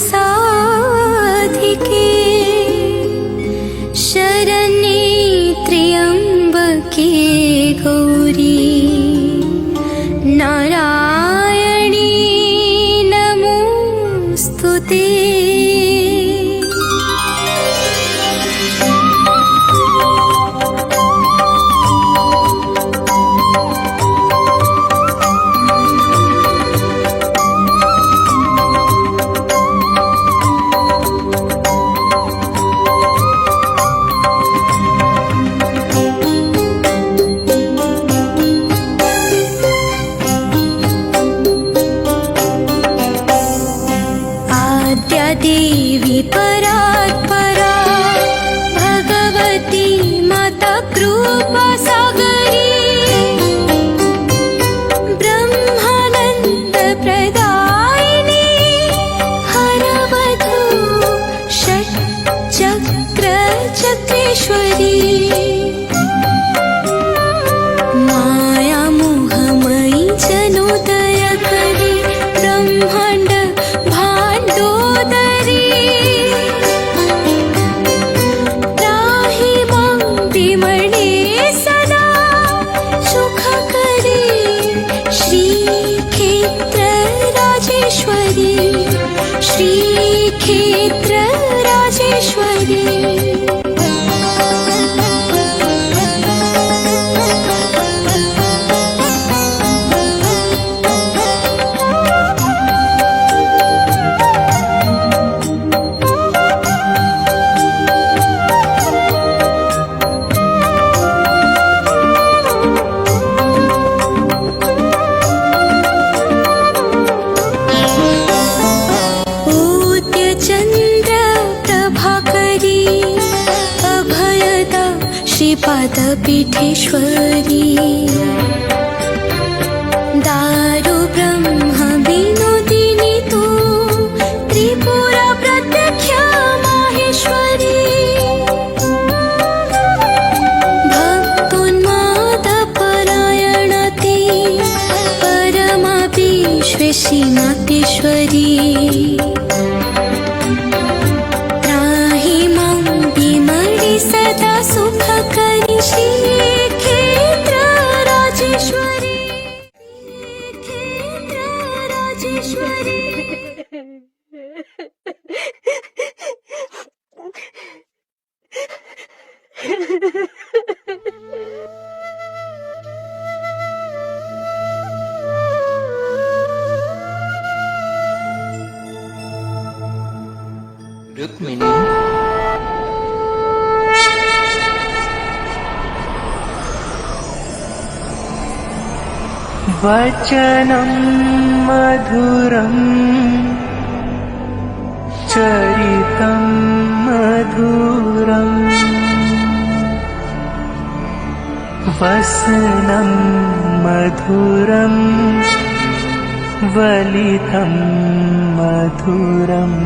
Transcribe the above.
साधिके शरण्ये त्र्यम्बके गौरी नारायणी नमोस्तुते। देवी परात्परा भगवती माता कृपा सागरी ब्रह्मानंद प्रदायिनी हरवधू षट्चक्र चक्रेश्वरी माया मोहमयी जनोदयकरी ब्रह्मांड श्रीक्षेत्र राजेश्वरी। श्रीपादपीठेश्वरी दारु ब्रह्म विनोदिनी तू त्रिपुरा प्रत्यक्षा माहेश्वरी भक्तोन्माद परायणते परमा विश्वेशी मातेश्वरी सदा सुख करी श्रीक्षेत्र राजेश्वरी। क्षेत्र राजेश्वरी। रुक्मिणी वचनं मधुरं चरितं मधुरं वसनं मधुरं वलितं मधुरम्।